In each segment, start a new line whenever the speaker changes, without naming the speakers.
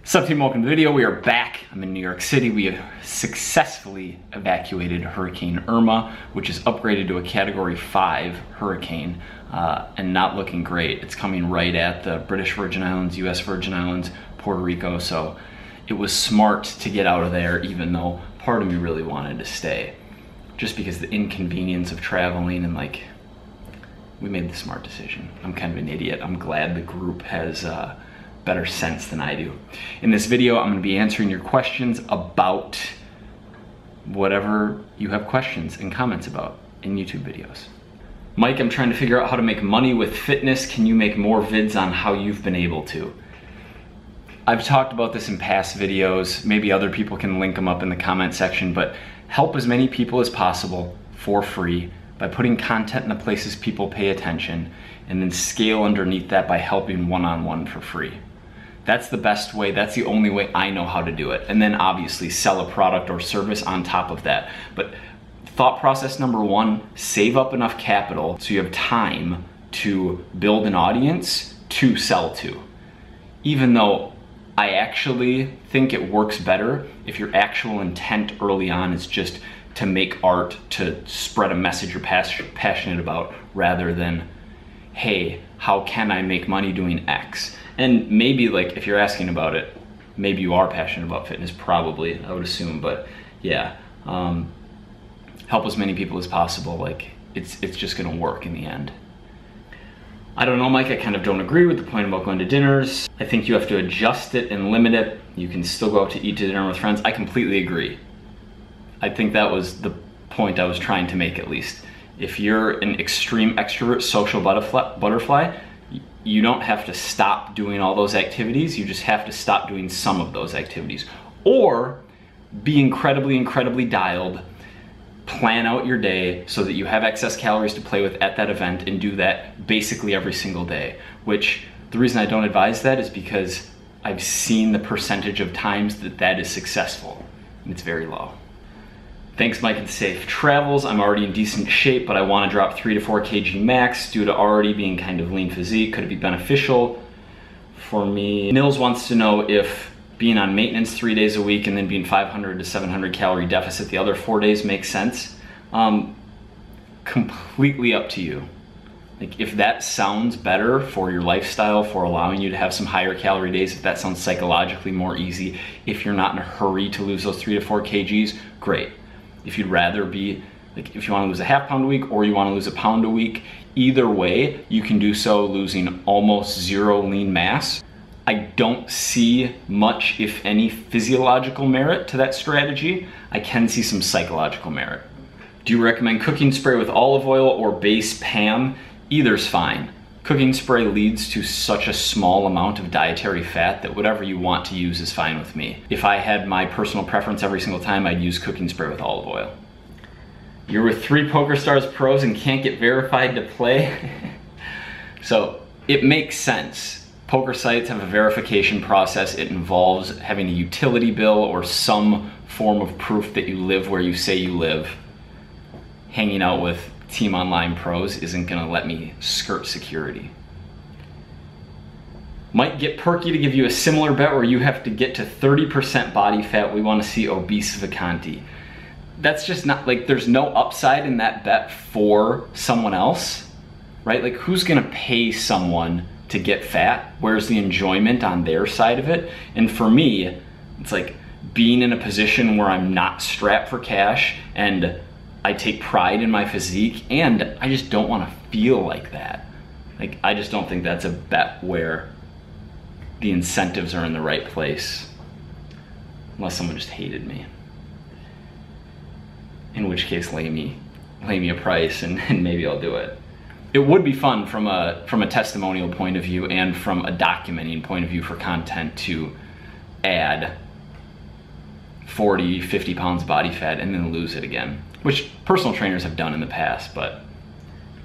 What's up, team? Welcome to the video. We are back. I'm in New York City. We have successfully evacuated Hurricane Irma, which is upgraded to a Category 5 hurricane, and not looking great. It's coming right at the British Virgin Islands, US Virgin Islands, Puerto Rico, so it was smart to get out of there, even though part of me really wanted to stay. Just because the inconvenience of traveling and we made the smart decision. I'm kind of an idiot. I'm glad the group has better sense than I do. In this video, I'm going to be answering your questions about whatever you have questions and comments about in YouTube videos. Mike, I'm trying to figure out how to make money with fitness. Can you make more vids on how you've been able to? I've talked about this in past videos. Maybe other people can link them up in the comment section, but help as many people as possible for free by putting content in the places people pay attention, and then scale underneath that by helping one-on-one for free. That's the best way. That's the only way I know how to do it. And then obviously sell a product or service on top of that. But thought process number one, save up enough capital so you have time to build an audience to sell to. Even though I actually think it works better if your actual intent early on is just to make art, to spread a message you're passionate about, rather than, hey, how can I make money doing X? And maybe, if you're asking about it, maybe you are passionate about fitness, probably, I would assume, but yeah, help as many people as possible. It's just gonna work in the end. I don't know, Mike, I kind of don't agree with the point about going to dinners. I think you have to adjust it and limit it. You can still go out to eat to dinner with friends. I completely agree. I think that was the point I was trying to make, at least. If you're an extreme extrovert, social butterfly, you don't have to stop doing all those activities. You just have to stop doing some of those activities. Or be incredibly dialed, plan out your day so that you have excess calories to play with at that event, and do that basically every single day. Which, the reason I don't advise that is because I've seen the percentage of times that is successful, and it's very low. Thanks, Mike, and safe travels. I'm already in decent shape, but I want to drop 3 to 4 kg max due to already being kind of lean physique. Could it be beneficial for me? Nils wants to know if being on maintenance 3 days a week and then being 500 to 700 calorie deficit the other 4 days makes sense. Completely up to you. If that sounds better for your lifestyle, for allowing you to have some higher calorie days, if that sounds psychologically more easy, if you're not in a hurry to lose those 3 to 4 kgs, great. If you'd rather be, if you want to lose a ½ pound a week or you want to lose a pound a week, either way, you can do so losing almost zero lean mass. I don't see much, if any, physiological merit to that strategy. I can see some psychological merit. Do you recommend cooking spray with olive oil or base PAM? Either's fine. Cooking spray leads to such a small amount of dietary fat that whatever you want to use is fine with me. If I had my personal preference every single time, I'd use cooking spray with olive oil. You're with 3 PokerStars pros and can't get verified to play? So it makes sense. Poker sites have a verification process. It involves having a utility bill or some form of proof that you live where you say you live. Hanging out with Team Online pros isn't gonna let me skirt security. Might get Perky to give you a similar bet where you have to get to 30% body fat. We wanna see obese Vacanti. That's just not, there's no upside in that bet for someone else, right? Who's gonna pay someone to get fat? Where's the enjoyment on their side of it? And for me, it's being in a position where I'm not strapped for cash and I take pride in my physique, and I just don't want to feel like that. I just don't think that's a bet where the incentives are in the right place, unless someone just hated me. In which case, lay me a price and maybe I'll do it. It would be fun from a testimonial point of view and from a documenting point of view for content to add 40, 50 pounds body fat and then lose it again, which personal trainers have done in the past, but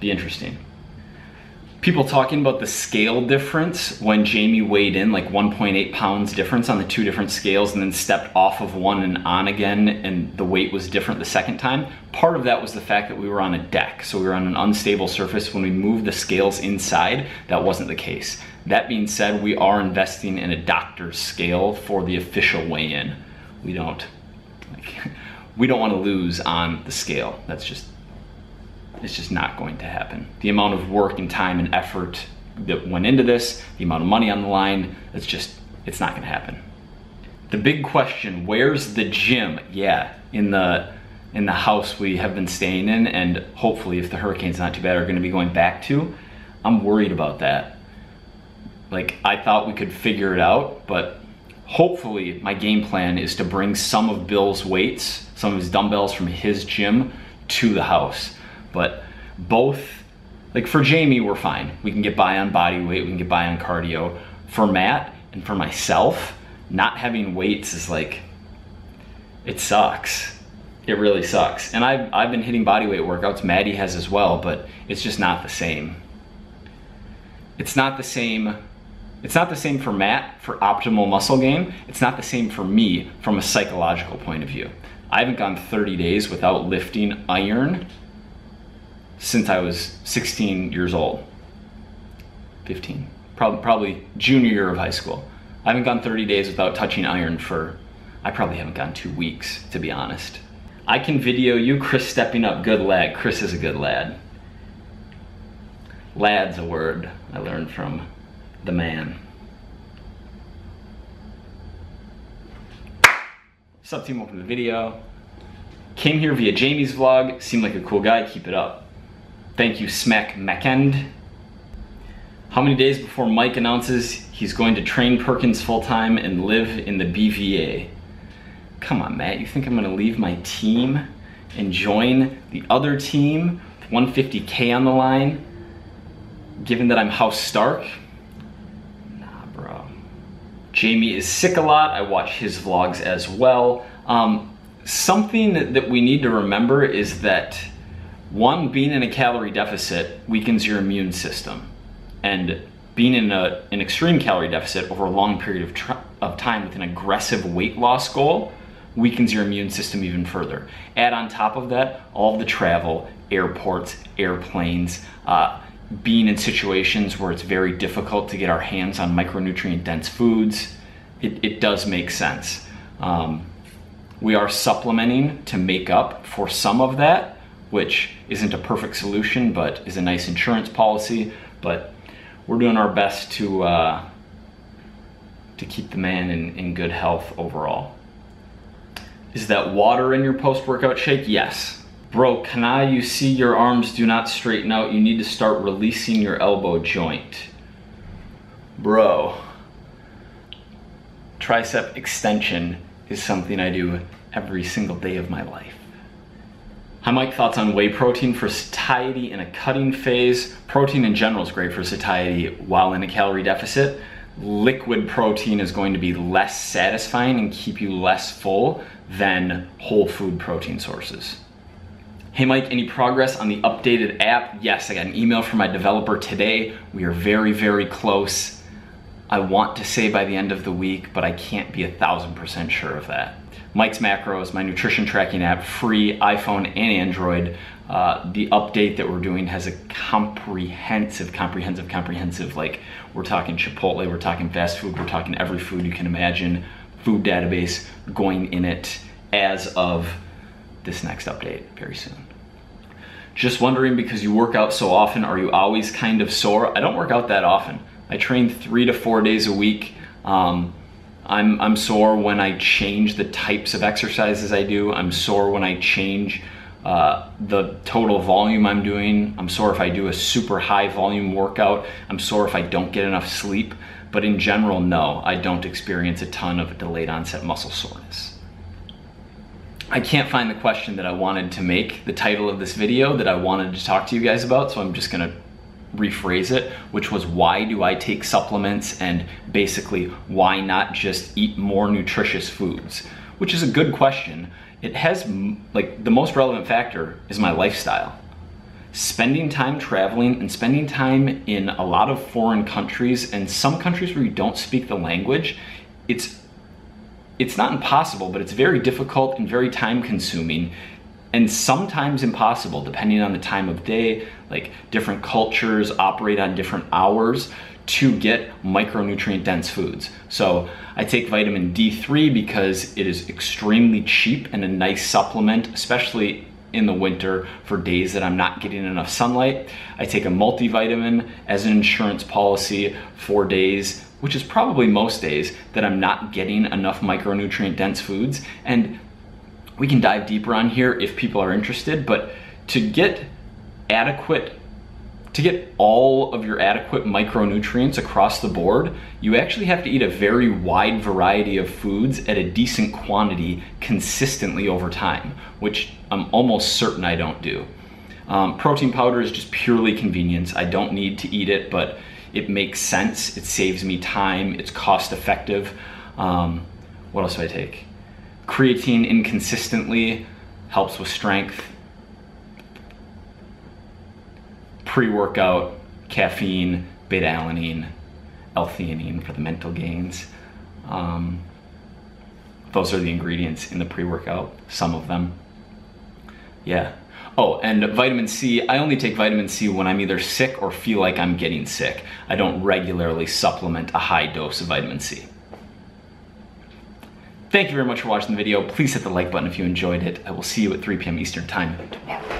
be interesting. People talking about the scale difference when Jamie weighed in, 1.8 pounds difference on the 2 different scales and then stepped off of one and on again, and the weight was different the second time. Part of that was the fact that we were on a deck, so we were on an unstable surface. When we moved the scales inside, that wasn't the case. That being said, we are investing in a doctor's scale for the official weigh-in. We don't want to lose on the scale. It's just not going to happen. The amount of work and time and effort that went into this, the amount of money on the line, it's not gonna happen. The big question, where's the gym? Yeah, in the house we have been staying in, and hopefully if the hurricane's not too bad, are gonna be going back to. I'm worried about that. Like, I thought we could figure it out, but hopefully my game plan is to bring some of Bill's weights, some of his dumbbells from his gym to the house. But both, like for Jamie, we're fine. We can get by on body weight, we can get by on cardio. For Matt and for myself, not having weights is like, it sucks. It really sucks. And I've been hitting body weight workouts, Maddie has as well, but it's just not the same. It's not the same for Matt for optimal muscle gain. It's not the same for me from a psychological point of view. I haven't gone 30 days without lifting iron since I was 16 years old. 15, probably junior year of high school. I haven't gone 30 days without touching iron I probably haven't gone 2 weeks, to be honest. I can video you, Chris stepping up, good lad. Chris is a good lad. Lad's a word I learned from the man. What's up, team? Welcome to the video. Came here via Jamie's vlog, seemed like a cool guy, keep it up. Thank you, Smack Mackend. How many days before Mike announces he's going to train Perkins full-time and live in the BVA? Come on, Matt, you think I'm gonna leave my team and join the other team with 150K on the line, given that I'm House Stark? Nah, bro. Jamie is sick a lot. I watch his vlogs as well. Something that we need to remember is that, one, being in a calorie deficit weakens your immune system. And being in an extreme calorie deficit over a long period of time with an aggressive weight loss goal weakens your immune system even further. Add on top of that all of the travel, airports, airplanes, being in situations where it's very difficult to get our hands on micronutrient dense foods. It does make sense. We are supplementing to make up for some of that, which isn't a perfect solution, but is a nice insurance policy. But we're doing our best to keep the man in good health overall. Is that water in your post-workout shake? Yes. Bro, Kanai, you see your arms do not straighten out. You need to start releasing your elbow joint. Bro, tricep extension is something I do every single day of my life. Hi Mike, thoughts on whey protein for satiety in a cutting phase? Protein in general is great for satiety while in a calorie deficit. Liquid protein is going to be less satisfying and keep you less full than whole food protein sources. Hey Mike, any progress on the updated app? Yes, I got an email from my developer today. We are very, very close. I want to say by the end of the week, but I can't be 1000% sure of that. Mike's Macros, my nutrition tracking app, free iPhone and Android. The update that we're doing has a comprehensive, like we're talking Chipotle, we're talking fast food, we're talking every food you can imagine, food database going in it as of this next update very soon. Just wondering, because you work out so often, are you always kind of sore? I don't work out that often. I train 3 to 4 days a week. I'm sore when I change the types of exercises I do. I'm sore when I change the total volume I'm doing. I'm sore if I do a super high volume workout. I'm sore if I don't get enough sleep. But in general, no, I don't experience a ton of delayed onset muscle soreness. I can't find the question that I wanted to make the title of this video that I wanted to talk to you guys about, so I'm just gonna rephrase it, which was, why do I take supplements, and basically why not just eat more nutritious foods? Which is a good question. It has, like, the most relevant factor is my lifestyle. Spending time traveling and spending time in a lot of foreign countries, and some countries where you don't speak the language, it's not impossible, but it's very difficult and very time consuming, and sometimes impossible depending on the time of day. Like, different cultures operate on different hours. to get micronutrient dense foods. So I take vitamin D3 because it is extremely cheap and a nice supplement, especially in the winter for days that I'm not getting enough sunlight. I take a multivitamin as an insurance policy for days, which is probably most days, that I'm not getting enough micronutrient dense foods. And we can dive deeper on here if people are interested, but to get all of your adequate micronutrients across the board, you actually have to eat a very wide variety of foods at a decent quantity consistently over time, which I'm almost certain I don't do. Protein powder is just purely convenience. I don't need to eat it, but it makes sense. It saves me time. It's cost effective. What else do I take? Creatine inconsistently helps with strength. Pre-workout, caffeine, beta-alanine, L-theanine for the mental gains. Those are the ingredients in the pre-workout, some of them. Yeah. Oh, and vitamin C, I only take vitamin C when I'm either sick or feel like I'm getting sick. I don't regularly supplement a high dose of vitamin C. Thank you very much for watching the video. Please hit the like button if you enjoyed it. I will see you at 3 p.m. Eastern Time tomorrow.